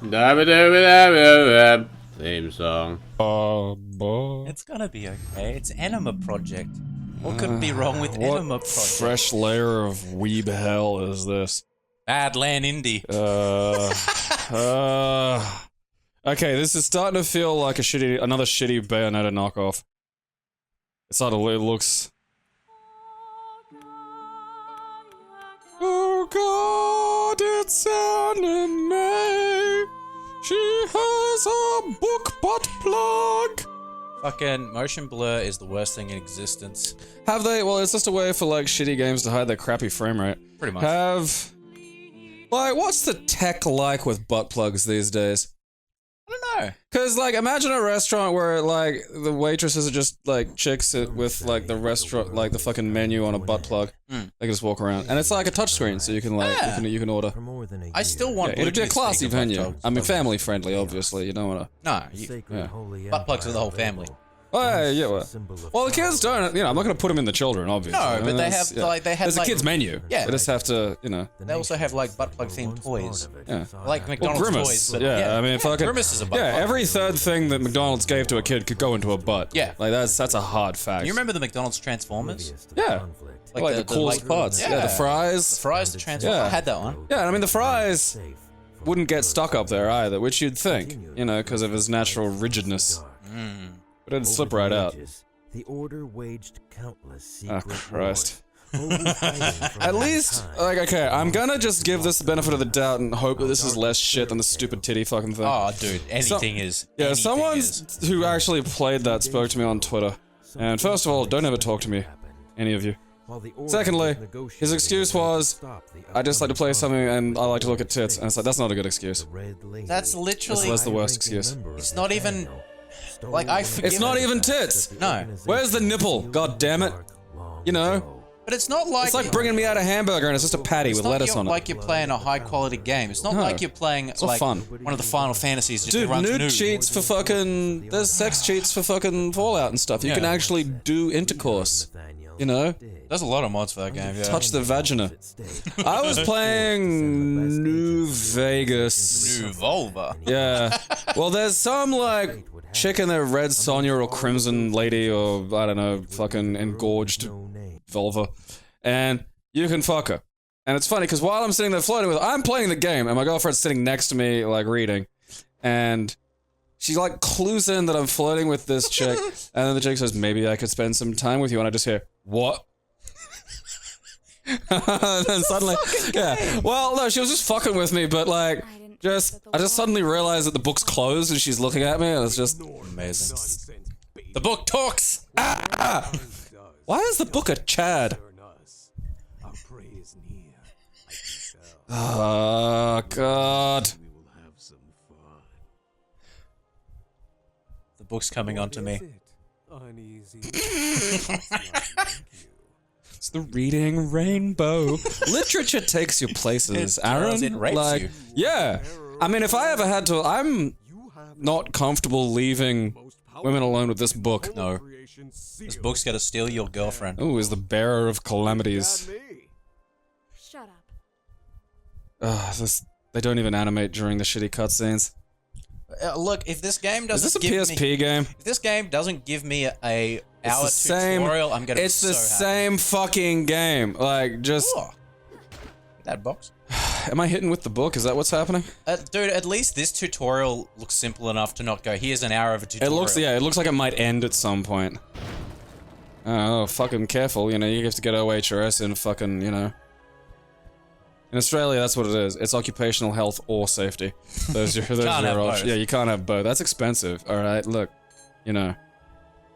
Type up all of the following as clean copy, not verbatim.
Theme song. It's gonna be okay. It's Anima Project. What could be wrong with Anima Project? Fresh layer of weeb hell is this? Badland Indie. Okay, this is starting to feel like another shitty Bayonetta knockoff. It's not a way it looks. Oh God, it's Anime. She has a book butt plug. Fucking motion blur is the worst thing in existence. Have they? Well, it's just a way for like shitty games to hide their crappy frame rate. Pretty much. Like, what's the tech like with butt plugs these days? I don't know. Cause like, imagine a restaurant where like the waitresses are just like chicks with like the restaurant, like the fucking menu on a butt plug. They can just walk around, and it's like a touchscreen, so you can like you can order. I still want. It'd be a classy venue. I mean, family friendly, obviously. You don't wanna. No, butt plugs for the whole family. Oh, yeah, well, the kids don't, you know, I'm not going to put them in the children, obviously. No, I mean, but they have, like, they have, there's like... a kid's menu. Yeah. They just have to, you know... They also have, like, butt plug-themed toys. Yeah. Like McDonald's Grimace. toys. But yeah, I mean, fucking... Grimace is a butt plug. every third thing that McDonald's gave to a kid could go into a butt. Yeah. Like, that's a hard fact. You remember the McDonald's Transformers? Yeah. Like the coolest parts. Yeah, the fries. The fries, the Transformers. Yeah. I had that one. Yeah, I mean, the fries wouldn't get stuck up there either, which you'd think, you know, because of his natural rigidness. But it'd slip right out. The order waged countless Oh, secret Christ. wars. At least, like, okay, I'm gonna just give this the benefit of the doubt and hope that this is less shit than the stupid titty fucking thing. Oh, dude, anything is. Yeah, anything someone is. who actually played that spoke to me on Twitter. And first of all, don't ever talk to me, any of you. Secondly, his excuse was, I just like to play something and I like to look at tits. And it's like, that's not a good excuse. That's literally. That's the worst excuse. It's not even. Like, I forgive It's not it. even tits! No. Where's the nipple? God damn it. You know? But it's not like. It's like bringing me out a hamburger and it's just a patty with lettuce on it. It's not like you're playing a high quality game. It's not like you're playing like fun. one of the Final Fantasies. Just Dude, runs nude cheats for fucking... There's sex cheats for fucking Fallout and stuff. You can actually do intercourse. You know? There's a lot of mods for that game, yeah. Touch the vagina. I was playing New Vegas. New Volva. Yeah. Well, there's some, like, chick in there, Red Sonja or Crimson Lady or, I don't know, fucking engorged vulva. And you can fuck her. And it's funny, because while I'm sitting there flirting with her, I'm playing the game, and my girlfriend's sitting next to me, like, reading. And she, like, clues in that I'm flirting with this chick, and then the chick says, maybe I could spend some time with you, and I just hear, what? And then suddenly, yeah. Well, no, she was just fucking with me, but, like, I just suddenly realized that the book's closed, and she's looking at me, and it's just amazing. The book talks! Ah! Why is the book a Chad? Oh, God. The book's coming onto me. It's the reading rainbow. Literature takes you places, Aaron. It rapes you. Yeah. I mean, if I ever had to, I'm not comfortable leaving women alone with this book. No. This book's gonna steal your girlfriend. Oh, is the bearer of calamities. Shut up. They don't even animate during the shitty cutscenes. Look, if this game doesn't Is this a PSP game? If this game doesn't give me a hour tutorial, I'm gonna be so happy. It's the same fucking game. Like, just... Oh. That box. Am I hitting with the book? Is that what's happening? Dude, at least this tutorial looks simple enough to not go, here's an hour of a tutorial. It looks like it might end at some point. Oh, fucking careful, you know, you have to get OHRS in fucking, you know. In Australia, that's what it is. It's occupational health or safety. Those are your options. Yeah, you can't have both. That's expensive. Alright, look. You know.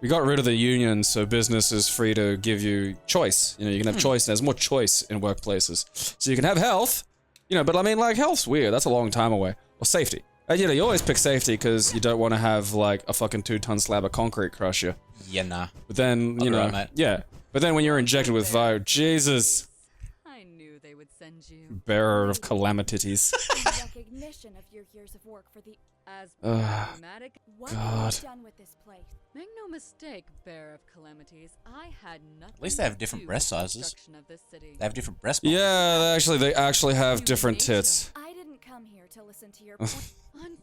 We got rid of the union, so business is free to give you choice. You know, you can have choice, and there's more choice in workplaces. So you can have health, you know, but I mean, like, health's weird. That's a long time away. Or safety. And, you know, you always pick safety because you don't want to have, like, a fucking 2-ton slab of concrete crush you. Yeah, nah. But then, you know, yeah. But then when you're injected with fire, Jesus. I knew they would send you. Bearer of calamities. recognition of your years of work for the. As Ugh. pragmatic, What God. have you done with this place? make no mistake, bearer of calamities, I had nothing. At least they have to different do breast with the sizes. destruction of this city. They have different breast bumps. Yeah, they actually have different tits. I didn't come here to listen to your.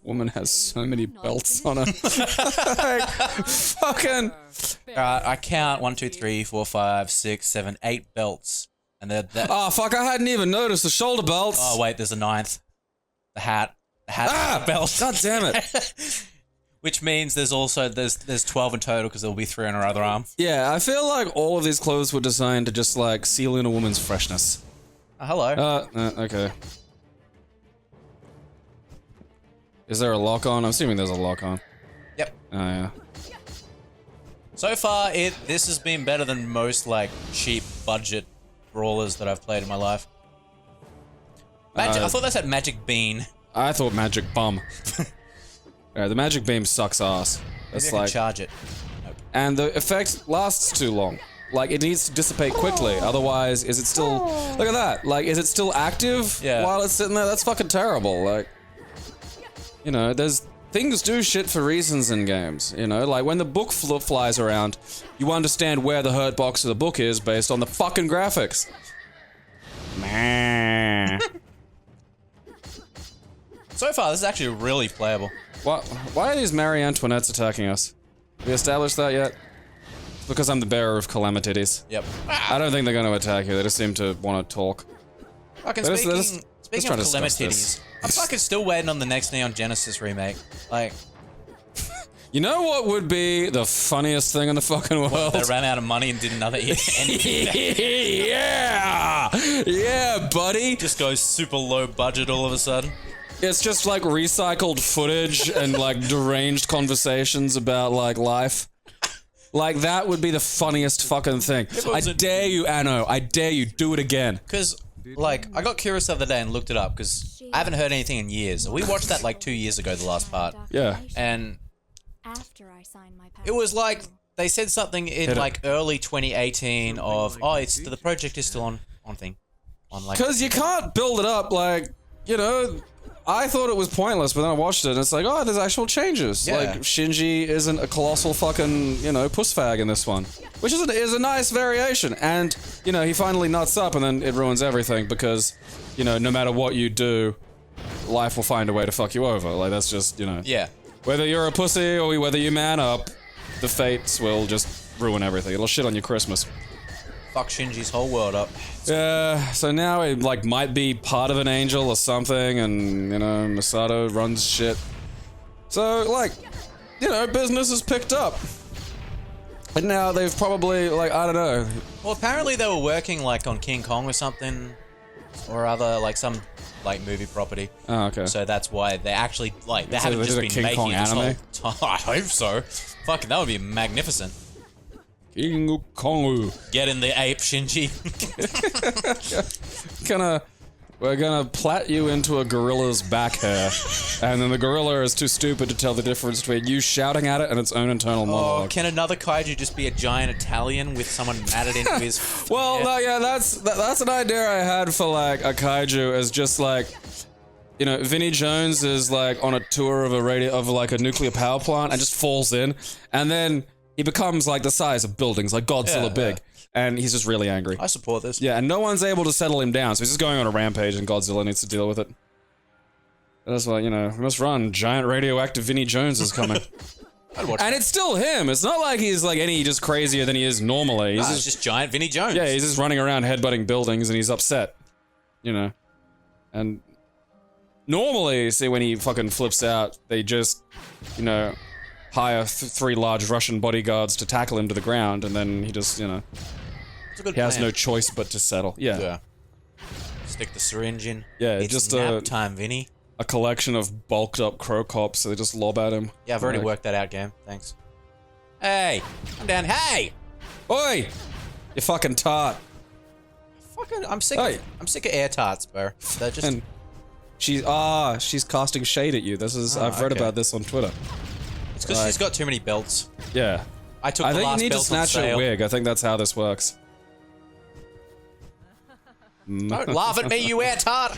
Woman has so many Unfortunately, belts I'm on not her. Like, fucking. I count 1, 2, 3, 4, 5, 6, 7, 8 belts, and they're that. Oh fuck! I hadn't even noticed the shoulder belts. Oh wait, there's a 9th. The hat. The hat Ah, belt. God damn it! Which means there's also there's 12 in total because there'll be 3 on her other arm. Yeah, I feel like all of these clothes were designed to just like seal in a woman's freshness. Oh, hello. Okay. Is there a lock on? I'm assuming there's a lock on. Yep. Oh yeah. So far, this has been better than most like cheap budget brawlers that I've played in my life. I thought that said Magic Bean. I thought magic bum. Yeah, the magic beam sucks ass. Maybe It's I can like, charge it. and the effect lasts too long. Like it needs to dissipate quickly. Otherwise, is it still? Look at that. Like, is it still active Yeah. while it's sitting there? That's fucking terrible. Like, you know, there's things do shit for reasons in games. You know, like when the book flies around, you understand where the hurt box of the book is based on the fucking graphics. Man. So far, this is actually really playable. Why are these Marie Antoinettes attacking us? Have we established that yet? It's because I'm the bearer of calamities. Yep. I don't think they're going to attack you. They just seem to want to talk. Fucking They're just- speaking, they're just speaking trying of to discuss calamities, this. I'm fucking still waiting on the next Neon Genesis remake. Like, You know what would be the funniest thing in the fucking world? they ran out of money and did another anything. Yeah! Yeah, buddy! Just goes super low budget all of a sudden. It's just like recycled footage and like deranged conversations about like life. Like that would be the funniest fucking thing. I dare you, Anno. I dare you. Do it again. Because, like, I got curious the other day and looked it up because I haven't heard anything in years. We watched that like 2 years ago, the last part. Yeah. And After I sign my paper. it was like, they said something in Hit it. like early 2018 of, oh, the project is still on thing. On like. Because you can't build it up like, you know, I thought it was pointless, but then I watched it and it's like, oh, there's actual changes. Yeah. Like, Shinji isn't a colossal fucking, you know, puss fag in this one. Which is a nice variation. And, you know, he finally nuts up and then it ruins everything because, you know, no matter what you do, life will find a way to fuck you over. Like, that's just, you know. Yeah. Whether you're a pussy or whether you man up, the fates will just ruin everything. It'll shit on your Christmas. Fuck Shinji's whole world up. Yeah, so now he, like, might be part of an angel or something, and, you know, Masato runs shit. So, like, you know, business has picked up. And now they've probably, like, I don't know. Well, apparently they were working like on King Kong or something, or other like some like movie property. Oh, okay. So that's why they actually like they So haven't they just did a been King making Kong it this anime? whole time. I hope so. Fucking that would be magnificent. King Kong. Get in the ape, Shinji. We're gonna plait you into a gorilla's back hair, and then the gorilla is too stupid to tell the difference between you shouting at it and its own internal Oh, monologue. can another kaiju just be a giant Italian with someone matted into his? Well, head? no, yeah, that's an idea I had for like a kaiju as just like, you know, Vinnie Jones is like on a tour of a nuclear power plant and just falls in, and then he becomes like the size of buildings, like Godzilla Yeah, big, and he's just really angry. I support this. Yeah, and no one's able to settle him down, so he's just going on a rampage, and Godzilla needs to deal with it. That's why, you know, we must run. Giant radioactive Vinnie Jones is coming. I'd watch And that. it's still him. It's not like he's like any just crazier than he is normally. He's Nah, it's just giant Vinnie Jones. yeah, he's just running around headbutting buildings and he's upset. You know. And normally, see, when he fucking flips out, they just, you know, hire 3 large Russian bodyguards to tackle him to the ground, and then he just, you know, It's a good he has plan. no choice but to settle. Yeah. Yeah. Stick the syringe in. Yeah, it's just, nap time, Vinny. A collection of bulked up crow cops, so they just lob at him. Yeah, I've already Like, worked that out, game. Thanks. Hey, I'm down. Hey, Oi! You fucking tart. fucking, I'm sick. Hey. I'm sick of air tarts, bro. They're just. And she's casting shade at you. This is I've read okay. about this on Twitter. It's because she's got too many belts. Yeah. I took I the think last you need to belt on snatch her sale. wig. I think that's how this works. Don't laugh at me, you air tart.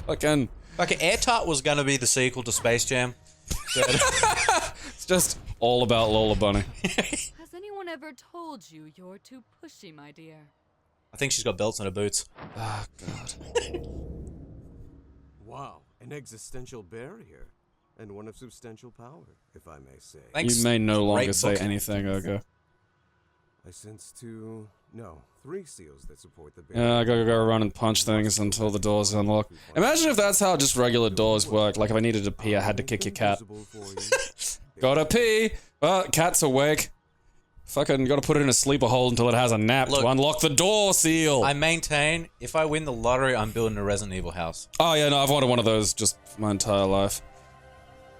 Fucking Like, Airtight was gonna be the sequel to Space Jam. It's just all about Lola Bunny. Has anyone ever told you you're too pushy, my dear? I think she's got belts on her boots. Oh, God. Wow, an existential barrier. And one of substantial power, if I may say. Thanks. You may no longer Great say book. anything, Urgo. I sense three seals that support the Yeah, I gotta go run and punch things until the doors unlock. Imagine if that's how just regular doors work. Like, if I needed to pee, I had to kick your cat. Gotta pee! Well, cat's awake. Fucking gotta put it in a sleeper hold until it has a nap Look, to unlock the door seal. I maintain, if I win the lottery, I'm building a Resident Evil house. Oh yeah, no, I've wanted one of those just my entire life.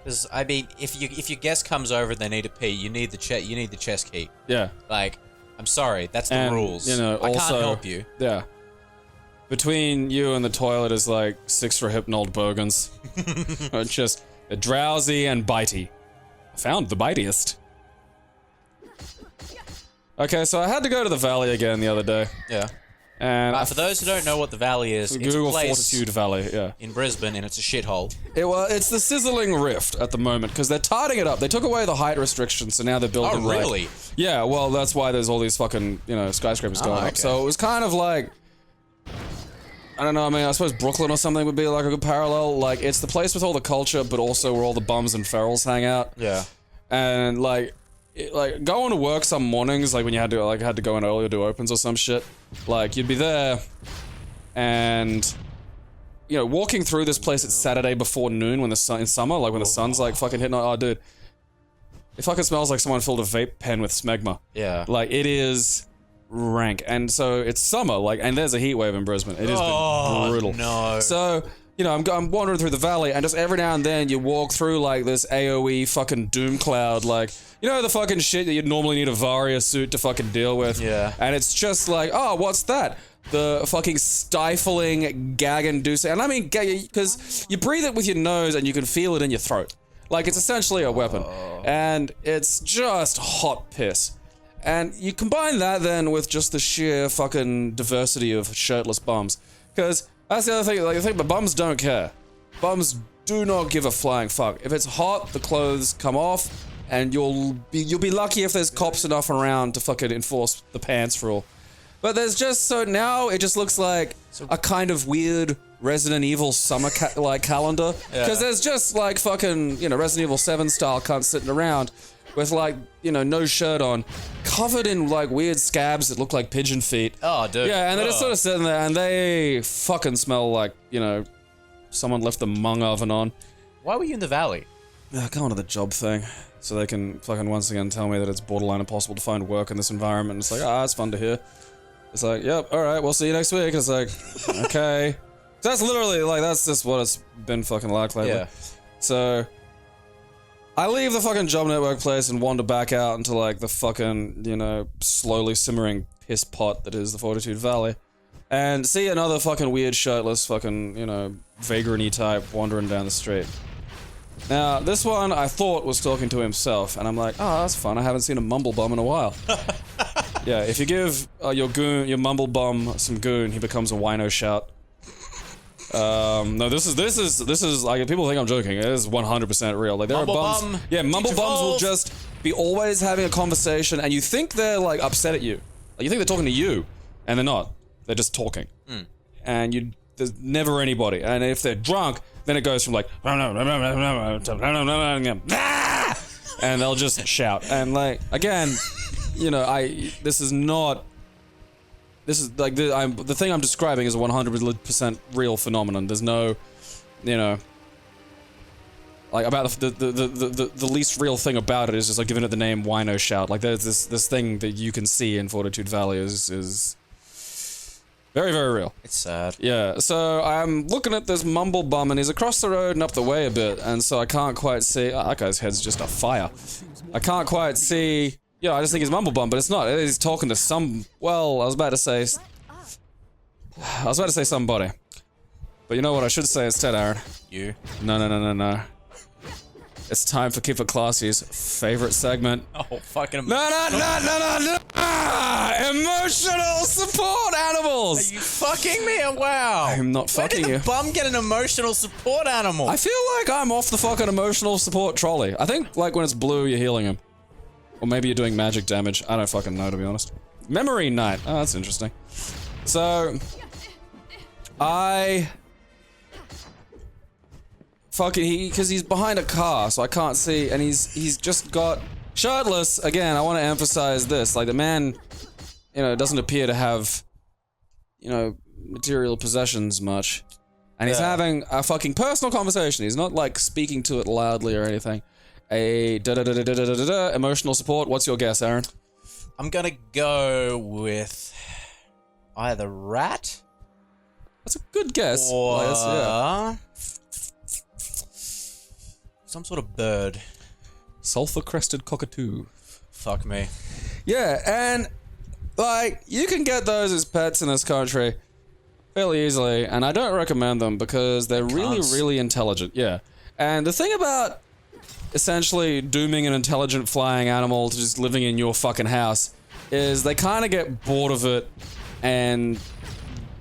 Because, I mean, if your guest comes over and they need to pee, you need the chest key. Yeah. Like, I'm sorry, that's the And, rules. you know, I also, can't help you. Yeah. Between you and the toilet is like 6 for Hypnold Bogans. Just drowsy and bitey. I found the bitiest. Okay, so I had to go to the valley again the other day. Yeah. And For those who don't know what the valley is, it's a Google place Fortitude Valley, yeah. in Brisbane, and it's a shithole. It's the Sizzling Rift at the moment, because they're tidying it up. They took away the height restrictions, so now they're building Oh, really? like... Yeah, well, that's why there's all these fucking, skyscrapers going up. okay. So it was kind of like... I don't know, I mean, I suppose Brooklyn or something would be like a good parallel. Like, it's the place with all the culture, but also where all the bums and ferals hang out. Yeah. And, going to work some mornings, like when you had to go in early or do opens or some shit, like, you'd be there, and, walking through this place, it's Saturday before noon when the sun, in summer, like when the sun's like fucking hitting, oh dude, it fucking smells like someone filled a vape pen with smegma. Yeah. Like, it is rank, and so it's summer, like, and there's a heat wave in Brisbane. It has been brutal. No. So, I'm wandering through the valley, and just every now and then you walk through, like, this AoE fucking doom cloud, like, the fucking shit that you'd normally need a Varia suit to fucking deal with. Yeah. And it's just like, oh, what's that? The fucking stifling, gag-inducing, and I mean, because you breathe it with your nose and you can feel it in your throat. Like, it's essentially a weapon. And it's just hot piss. And you combine that then with just the sheer fucking diversity of shirtless bums. Because that's the other thing, like, I think the bums don't care. Bums do not give a flying fuck. If it's hot, the clothes come off, and you'll be lucky if there's cops enough around to fucking enforce the pants rule. But there's just, so now it just looks like a kind of weird Resident Evil summer calendar. Because there's just like fucking, Resident Evil 7 style cunts sitting around with like, no shirt on, covered in like weird scabs that look like pigeon feet. Oh, dude. Yeah, and they're just sort of sitting there, and they fucking smell like, someone left the mung oven on. Why were you in the valley? Go on to the job thing, so they can fucking once again tell me that it's borderline impossible to find work in this environment. It's like, it's fun to hear. It's like, yep, alright, we'll see you next week. It's like, okay. So that's literally, like, that's just what it's been fucking like lately. Yeah. So, I leave the fucking job network place and wander back out into, like, the fucking, slowly simmering piss pot that is the Fortitude Valley. And see another fucking weird shirtless fucking, vagrant-y type wandering down the street. Now, this one I thought was talking to himself, and I'm like, oh, that's fun, I haven't seen a mumble bum in a while. Yeah, if you give your mumble bum some goon, he becomes a wino shout. No, this is like, people think I'm joking. It is 100% real. Like, there Mumble are bums. bum, Yeah, mumble teach bums will evolve. just be always having a conversation, and you think they're like upset at you. Like, you think they're talking to you, and they're not. They're just talking. And there's never anybody. And if they're drunk, then it goes from like, and they'll just shout. And like, again, this is like, the thing I'm describing is a 100% real phenomenon. There's no, like, about the least real thing about it is just like giving it the name Wino Shout. Like, there's this thing that you can see in Fortitude Valley is very, very real. It's sad. Yeah, so I'm looking at this mumble bum, and he's across the road and up the way a bit, and so I can't quite see. Oh, that guy's head's just a fire. I can't quite see. I just think he's mumble bum, but it's not. He's talking to some. Well, I was about to say somebody, but you know what I should say instead, Aaron? You. No. It's time for KeepetClassy's favorite segment. Oh, fucking. No. Emotional support animals. Are you fucking me? Wow. I'm not fucking Where you. did the bum get an emotional support animal? I feel like I'm off the fucking emotional support trolley. I think like when it's blue, you're healing him. Or maybe you're doing magic damage. I don't fucking know, to be honest. Memory Knight. Oh, that's interesting. So, because he's behind a car, so I can't see, and he's just got shirtless. Again, I want to emphasize this. Like, the man, doesn't appear to have, material possessions much. And he's having a fucking personal conversation. He's not, like, speaking to it loudly or anything. Emotional support. What's your guess, Aaron? I'm gonna go with either rat That's a good guess. or Like, yeah. some sort of bird. Sulfur-crested cockatoo. Fuck me. Yeah, and, like, you can get those as pets in this country fairly easily, and I don't recommend them because they're really, really intelligent. Yeah. And the thing about essentially dooming an intelligent flying animal to just living in your fucking house is they kind of get bored of it, and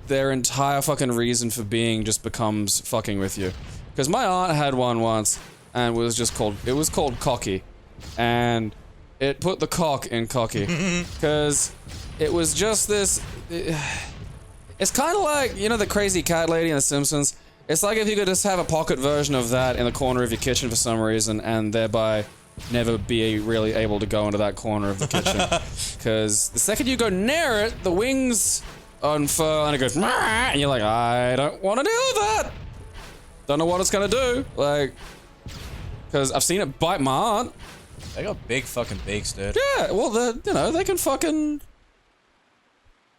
their entire fucking reason for being just becomes fucking with you. Because my aunt had one once, and it was called Cocky, and it put the cock in Cocky, because it was just this. It's kind of like, the crazy cat lady in The Simpsons. It's like if you could just have a pocket version of that in the corner of your kitchen for some reason, and thereby never be really able to go into that corner of the kitchen. Because the second you go near it, the wings unfurl and it goes, and you're like, I don't want to deal with that. Don't know what it's gonna do. Like, because I've seen it bite my aunt. They got big fucking beaks, dude. Yeah, well, they can fucking.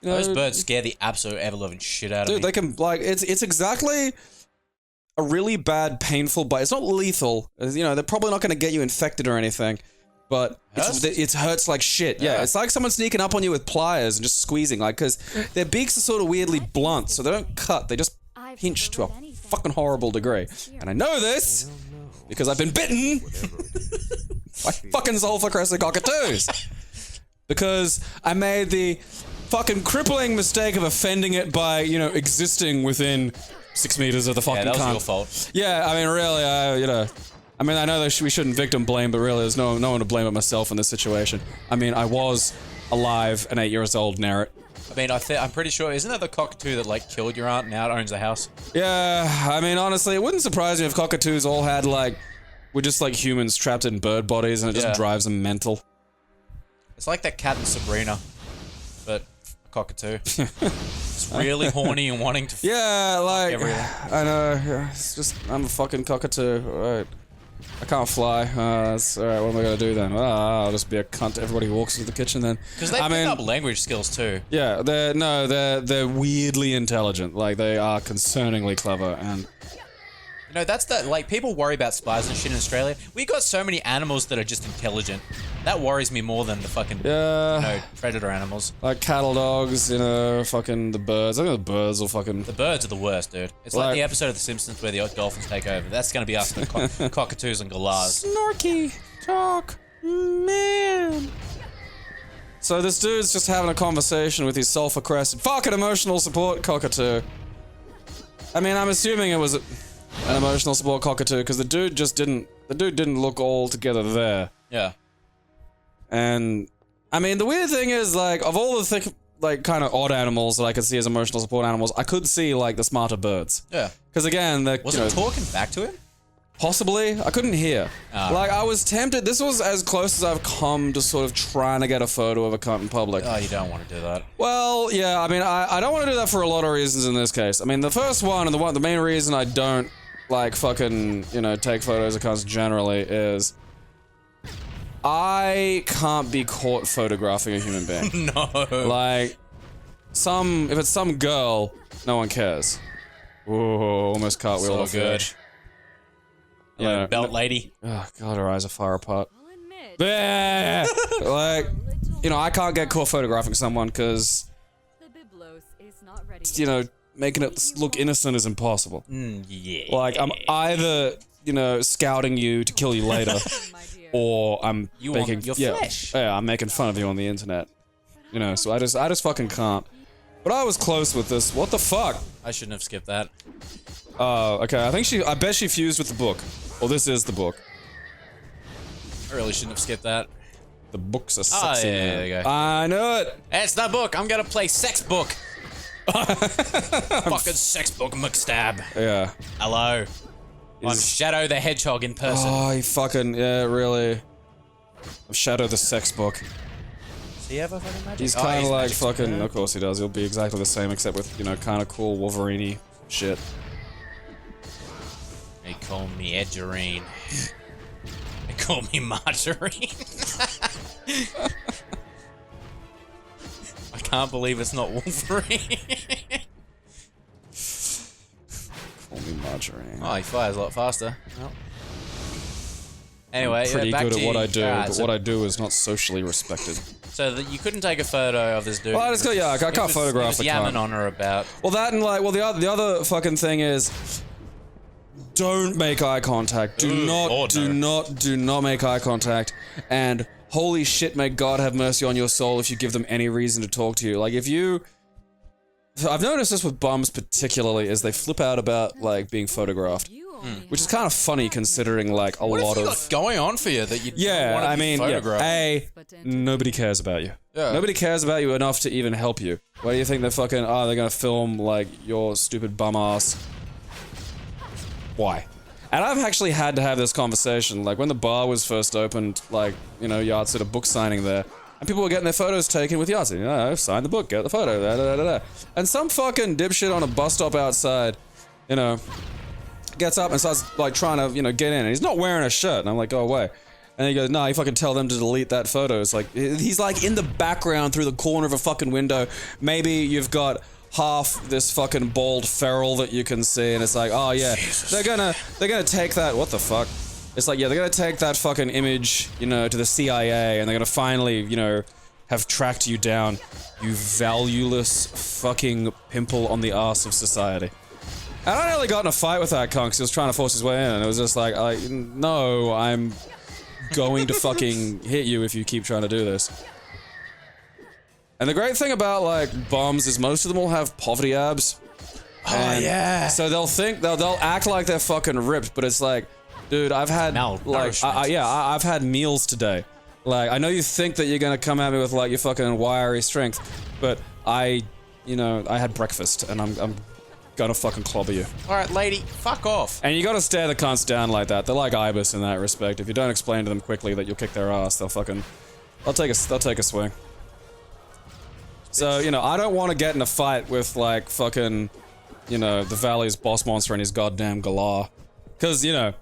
Those birds scare the absolute ever-loving shit out of me. Dude, they can, like, it's exactly a really bad, painful bite. It's not lethal. They're probably not going to get you infected or anything, but it hurts like shit. Yeah, it's like someone sneaking up on you with pliers and just squeezing, like, because their beaks are sort of weirdly blunt, so they don't cut, they just pinch to a fucking horrible degree. And I know this because I've been bitten by fucking sulfur-crested cockatoos. Because I made the fucking crippling mistake of offending it by, existing within 6 meters of the fucking that was cunt. your fault. Yeah, I mean, really, I know that we shouldn't victim blame, but really, there's no one to blame but myself in this situation. I mean, I was alive and 8 years old, Narrett. I mean, I'm pretty sure, isn't that the cockatoo that, like, killed your aunt and now it owns a house? Yeah, I mean, honestly, it wouldn't surprise me if cockatoos all had, like, were just like humans trapped in bird bodies and it just drives them mental. It's like that cat in Sabrina, but a cockatoo. It's really horny and wanting to Yeah, like, everything. I know, yeah, it's just, I'm a fucking cockatoo, alright. I can't fly, that's alright, what am I gonna do then? I'll just be a cunt to everybody who walks into the kitchen then. Because they pick up language skills too. Yeah, they're weirdly intelligent, like, they are concerningly clever, and... That's like, people worry about spies and shit in Australia. We got so many animals that are just intelligent. That worries me more than the fucking, predator animals. Like cattle dogs, fucking the birds. I think the birds will fucking... The birds are the worst, dude. It's like the episode of The Simpsons where the dolphins take over. That's gonna be us, the cockatoos and galahs. Snorky talk, man. So this dude's just having a conversation with his sulfur-crested fucking emotional support cockatoo. I mean, I'm assuming it was an emotional support cockatoo because the dude didn't look all together there. Yeah. And I mean, the weird thing is, like, of all the kind of odd animals that I could see as emotional support animals, I could see, like, the smarter birds. Yeah. Because again, Was it talking back to him? Possibly. I couldn't hear. Like, I was tempted. This was as close as I've come to sort of trying to get a photo of a cunt in public. Oh, you don't want to do that. Well, yeah, I mean, I don't want to do that for a lot of reasons in this case. I mean, the first one, and the main reason I don't, like, fucking, take photos of cunts generally is... I can't be caught photographing a human being. No. Like, if it's some girl, no one cares. Whoa, almost cartwheel So off the good. edge. Yeah, Belt lady. Oh god, her eyes are far apart. I'll admit. Yeah, like, I can't get caught photographing someone because, The biblos is not ready. making it look innocent is impossible. Yeah. Like, I'm either you know, scouting you to kill you later, My dear. or I'm You making want your yeah, flesh. yeah, I'm making fun of you on the internet. You know, so I just fucking can't. But I was close with this. What the fuck? I shouldn't have skipped that. Oh, okay. I bet she fused with the book. Well, this is the book. I really shouldn't have skipped that. The book's a Oh, sexy yeah, man. there you go. I know it. It's the book. I'm gonna play sex book. Fucking sex book McStab. Yeah. Hello. I'm Is- Shadow the Hedgehog in person. Oh, he fucking, yeah, really. Shadow the sex book. Does he have a fucking magic? He's Oh, kind of like magic fucking, super. of course he does. He'll be exactly the same except with, you know, kind of cool Wolverine-y shit. They call me Edgerine. They call me Margarine. I can't believe it's not Wolverine. Call me Margarine. Oh, he fires a lot faster. Well. Anyway, Pretty back good to at what I do, Alright, but so, what I do is not socially respected. So that you couldn't take a photo of this dude. Well, I just go, yeah, I can't photograph the yamming cunt. on her about. Well, that and like, well, the other fucking thing is, don't make eye contact. Do not make eye contact. And holy shit, may God have mercy on your soul if you give them any reason to talk to you. Like, if you, I've noticed this with bums particularly, is they flip out about like being photographed, You only which is have kind of funny considering like a What lot have you of. got going on for you that you Yeah, want to I be mean, yeah, photographed? but to enter nobody cares about you. Yeah. Nobody cares about you enough to even help you. Why do you think they're fucking, oh, they're gonna film, like, your stupid bum ass? Why? And I've actually had to have this conversation, like, when the bar was first opened, like, you know, Yahtzee, a book signing there, and people were getting their photos taken with Yahtzee. You know, sign the book, get the photo, da da da da. And some fucking dipshit on a bus stop outside, you know, gets up and starts, like, trying to, you know, get in, and he's not wearing a shirt, and I'm like, go away. And he goes, no, you fucking tell them to delete that photo. It's like, he's like in the background through the corner of a fucking window. Maybe you've got half this fucking bald feral that you can see, and it's like, oh yeah, they're gonna take that, what the fuck? It's like, yeah, they're gonna take that fucking image, you know, to the CIA, and they're gonna finally, you know, have tracked you down, you valueless fucking pimple on the arse of society. And I nearly got in a fight with that cunt 'cause he was trying to force his way in, and it was just like, no, I'm going to fucking hit you if you keep trying to do this. And the great thing about, like, bums is most of them will have poverty abs. Oh, yeah. So they'll think, they'll act like they're fucking ripped, but it's like, dude, I've had, like, I've had meals today. Like, I know you think that you're gonna come at me with, like, your fucking wiry strength, but you know, I had breakfast, and I'm gonna fucking clobber you. Alright, lady, fuck off. And you gotta stare the cunts down like that. They're like Ibis in that respect. If you don't explain to them quickly that you'll kick their ass, they'll take a swing. So, you know, I don't want to get in a fight with, like, fucking, you know, the Valley's boss monster and his goddamn Galar. Cause, you know,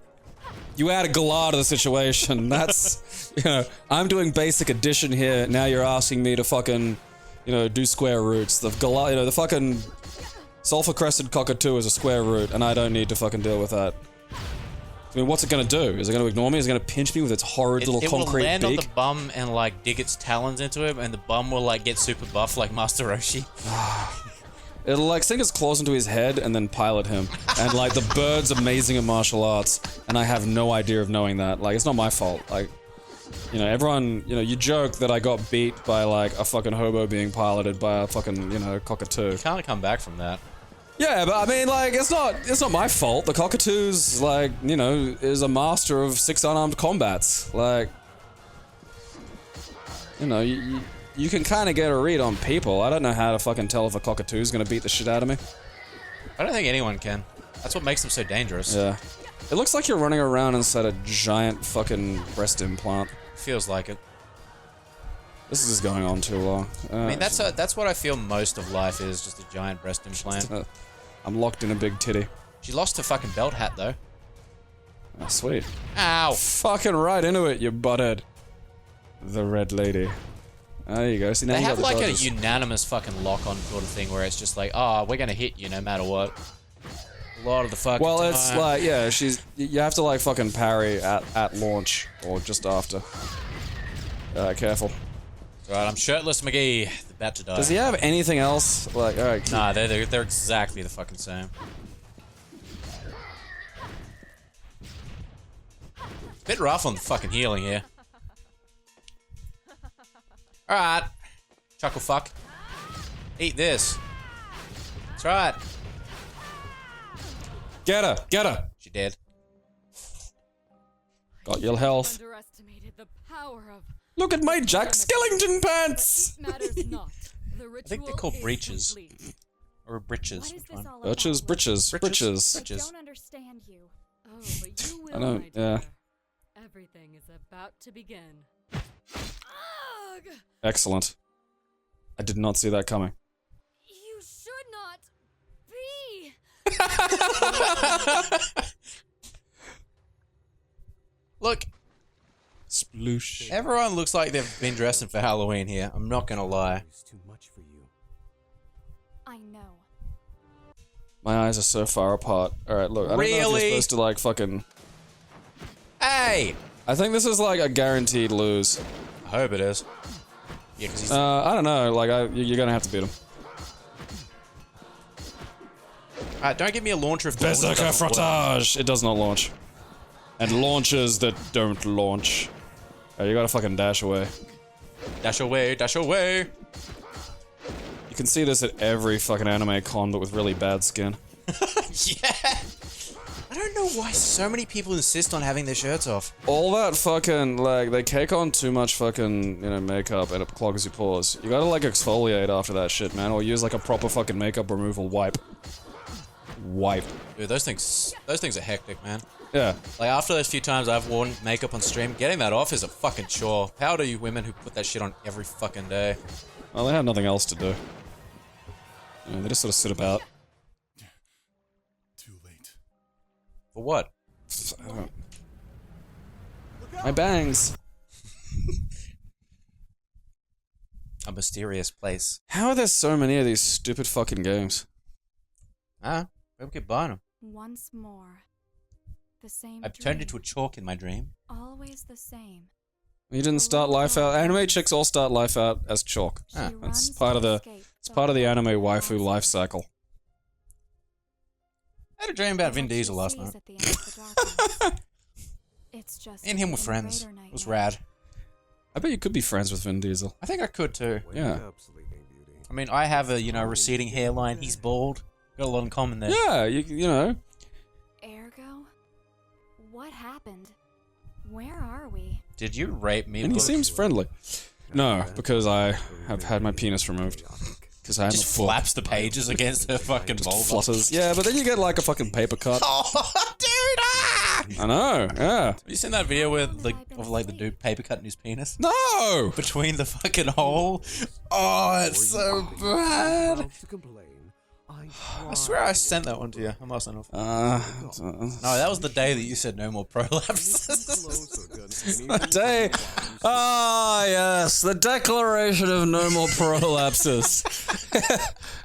you add a Galar to the situation, that's, you know, I'm doing basic addition here, now you're asking me to fucking, you know, do square roots. The Galar, you know, the fucking sulfur-crested cockatoo is a square root, and I don't need to fucking deal with that. I mean, what's it gonna do? Is it gonna ignore me? Is it gonna pinch me with its horrid little concrete beak? It will land on the bum and, like, dig its talons into him, and the bum will, like, get super buff like Master Roshi. It'll, like, sink its claws into his head and then pilot him. And, like, the bird's amazing at martial arts, and I have no idea of knowing that. Like, it's not my fault. Like, you know, everyone, you know, you joke that I got beat by, like, a fucking hobo being piloted by a fucking, you know, cockatoo. Can't come back from that. Yeah, but I mean, like, it's not my fault. The cockatoo's, like, you know, is a master of 6 unarmed combats. Like, you know, you can kind of get a read on people. I don't know how to fucking tell if a cockatoo's gonna beat the shit out of me. I don't think anyone can. That's what makes them so dangerous. Yeah. It looks like you're running around inside a giant fucking breast implant. Feels like it. This is going on too long. I mean, that's what I feel most of life is, just a giant breast implant. I'm locked in a big titty. She lost her fucking belt hat, though. Oh, sweet. Ow! Fucking right into it, you butthead. The red lady. There you go. See, now They you have got the like dodges. a unanimous fucking lock-on sort of thing where it's just like, oh, we're gonna hit you no matter what. A lot of the fucking Well, time. it's like, yeah, you have to like fucking parry at launch or just after. Careful. Right, I'm shirtless McGee, about to die. Does he have anything else? Like, alright. Nah, they're exactly the fucking same. Bit rough on the fucking healing here. Alright. Chuckle fuck. Eat this. That's right. Get her! Get her! She dead. Got your health. Underestimated the power of Look at my Jack Skellington pants! matters not. The I think they're called ritual is breeches. complete. Or breeches. What is Which this one? all Britches, about? britches, britches. I Britches. don't understand you. Oh, but you will, I don't- my yeah. dear. Everything is about to begin. Ugh! Excellent. I did not see that coming. You should not be. Look, Sploosh. everyone looks like they've been dressing for Halloween here. I'm not gonna lie. It's too much for you. I know. My eyes are so far apart. Alright, look. I don't know if Really? you're supposed to, like, fucking... Hey! I think this is, like, a guaranteed lose. I hope it is. Yeah, because he's... I don't know. Like, you're gonna have to beat him. Alright, don't give me a launcher if the launcher Berserker doesn't work. Frottage! It does not launch. And launchers that don't launch. Oh, you gotta fucking dash away. Dash away, dash away! You can see this at every fucking anime con, but with really bad skin. Yeah! I don't know why so many people insist on having their shirts off. All that fucking, like, they cake on too much fucking, you know, makeup and it clogs your pores. You gotta, like, exfoliate after that shit, man, or use, like, a proper fucking makeup removal wipe. Wipe. Dude, those things are hectic, man. Yeah. Like, after those few times I've worn makeup on stream, getting that off is a fucking chore. How do you women who put that shit on every fucking day? Well, they have nothing else to do. Yeah, they just sort of sit about. Too late. For what? I don't... My bangs. A mysterious place. How are there so many of these stupid fucking games? Ah, we keep buying them. Once more. The same I've turned dream. into a chalk in my dream. Always the same. You didn't start life out. Anime chicks all start life out as chalk. She Ah, That's runs part to of the. escape It's part of the anime horrible waifu monsters. life cycle. I had a dream about Vin What she Diesel last sees night. at the end of the darkness. It's just Me and him were an even friends. greater It was nightmare. rad. I bet you could be friends with Vin Diesel. I think I could too. Wake Yeah. up, sleeping beauty. I mean, I have a, you know, receding hairline. He's bald. Got a lot in common there. Yeah, you know. Ergo? What happened? Where are we? Did you rape me? And he Luke? seems friendly. No, because I have had my penis removed. Because I am Just a book. flaps the pages against her fucking vulva. Flutters. Yeah, but then you get like a fucking paper cut. Oh, dude! Ah! I know, yeah. Have you seen that video where the dude paper cutting his penis No! between the fucking hole? Oh, it's so bad. To complain, I swear I sent that one to you. I must have. Uh, No, that was the day that you said no more prolapses. the day. Ah, yes, the declaration of no more prolapses.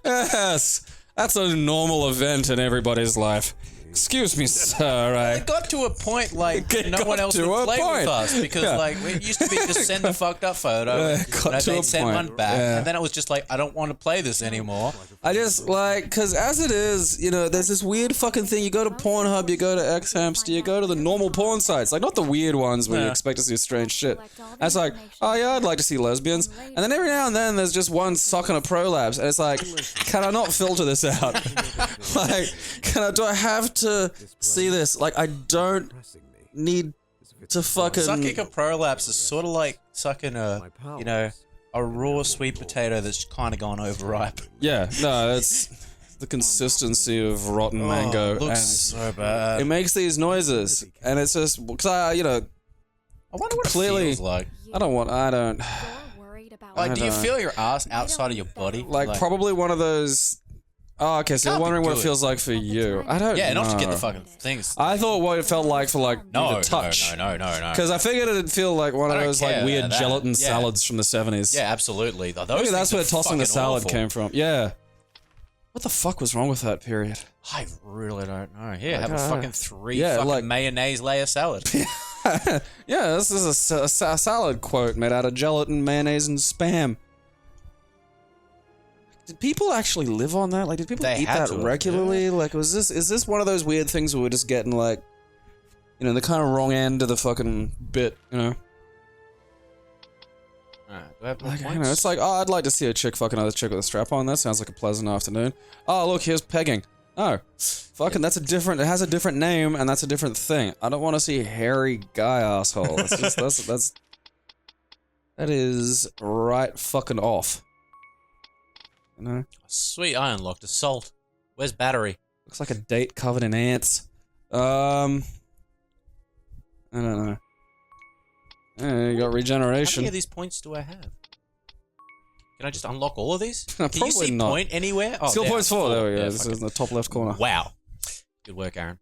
Yes, that's a normal event in everybody's life. Excuse me, sir. It got to a point like It no got one else to would a play point. with us because Yeah. like it used to be just send the fucked up photo. Yeah, it got to they'd a send point. one back, Yeah. and then it was just like I don't want to play this anymore. I just like, because as it is, you know, there's this weird fucking thing. You go to Pornhub, you go to Xhamster, you go to the normal porn sites. Like, not the weird ones where you Yeah. expect to see strange shit. That's like, oh yeah, I'd like to see lesbians. And then every now and then there's just one sock and a prolapse. And it's like, can I not filter this out? Like, do I have to see this? Like, I don't need to fucking... Sucking a prolapse is sort of like sucking a, you know, a raw sweet potato that's kind of gone overripe. Yeah, no, it's the consistency of rotten mango. Looks And so bad. it makes these noises. And it's just, because I, you know, I wonder what clearly- it feels like. I don't... You're worried about Like, do you don't- feel your ass outside of your body? Like, probably one of those... Oh, okay, so you're Can't be wondering what it good. feels like for you. I don't know. Yeah, not to get the fucking things. I thought what it felt like for, like, No, the touch. no. Because I figured it'd feel like one I of don't those, care like, weird about that. gelatin Yeah. salads from the 70s. Yeah, absolutely. Those Maybe that's things where are tossing the fucking salad awful. came from. Yeah. What the fuck was wrong with that period? I really don't know. Here, have a uh, fucking three yeah, fucking like- mayonnaise layer salad. Yeah, this is a salad quote made out of gelatin, mayonnaise, and Spam. Did people actually live on that? Like, did people They eat had that to have, regularly? Like, is this one of those weird things where we're just getting, like, you know, the kind of wrong end of the fucking bit, you know. Alright, do I have more Like, points? you know, it's like, oh, I'd like to see a chick fuck another chick with a strap on. That sounds like a pleasant afternoon. Oh, look, here's pegging. No. Fucking, that's a different, it has a different name, and that's a different thing. I don't want to see hairy guy asshole. That's just, that is right fucking off. You know? Sweet, I unlocked assault. Where's battery? Looks like a date covered in ants. I don't know. You got How regeneration. many of these points do I have? Can I just unlock all of these? Can you Probably see not. point anywhere? Oh, Skill there, points 4. There we go. Yeah, This fuck is in the top left corner. it. Wow. Good work, Aaron.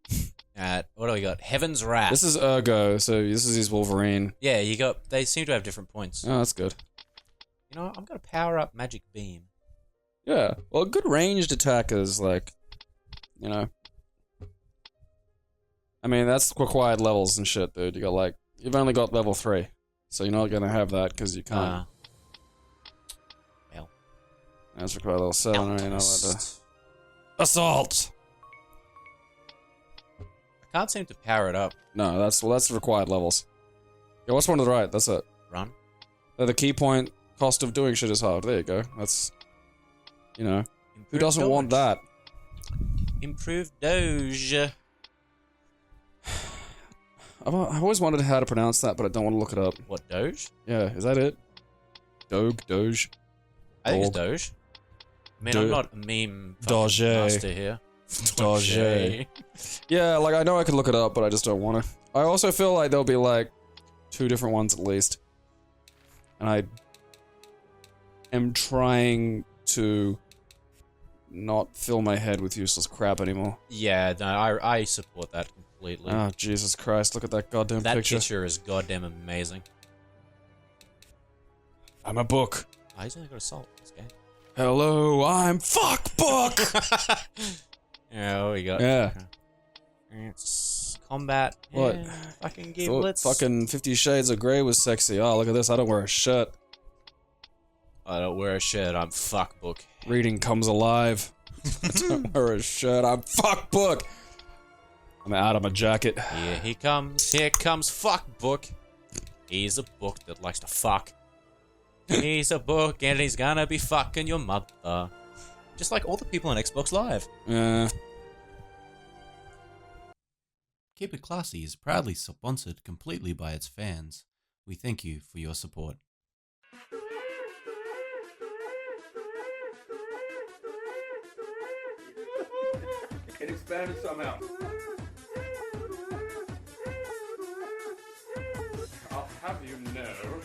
What do we got? Heaven's Wrath. This is Ergo, so this is his Wolverine. Yeah, you got. They seem to have different points. Oh, that's good. You know, I'm gonna power up Magic Beam. Yeah. Well, good ranged attackers, like, you know. I mean, that's required levels and shit, dude. You got, like, you've only got level 3. So you're not gonna have that because you can't. Well. That's required level 7, right? You know, Assault! I can't seem to power it up. No, that's required levels. Yeah, what's one to the right? That's it. Run. The key point cost of doing shit is hard. There you go. That's, you know, who Improved doesn't want dodge. that? Improved Doge. I've always wondered how to pronounce that, but I don't want to look it up. What, Doge? Yeah, is that it? Doge. I think it's Dog. Doge. I mean, Do- I'm not a meme Doge. master here. Doge. Yeah, like, I know I could look it up, but I just don't want to. I also feel like there'll be, like, 2 different ones at least. And I am trying to not fill my head with useless crap anymore. Yeah, no, I support that completely. Oh, Jesus Christ, look at that goddamn that picture. picture is goddamn amazing. I'm a book. Oh, he's only got assault. This game. Hello, I'm fuck book! Yeah, what we got? Yeah. It's combat. What? Yeah, fucking give Thought blitz. fucking 50 Shades of Grey was sexy. Oh, look at this, I don't wear a shirt. I don't wear a shirt, I'm fuck book. Reading comes alive. I don't wear a shirt, I'm fuck book! I'm out of my jacket. Here comes fuck book. He's a book that likes to fuck. He's a book and he's gonna be fucking your mother. Just like all the people on Xbox Live. Yeah. Keep It Classy is proudly sponsored completely by its fans. We thank you for your support. It expanded somehow. I'll have you know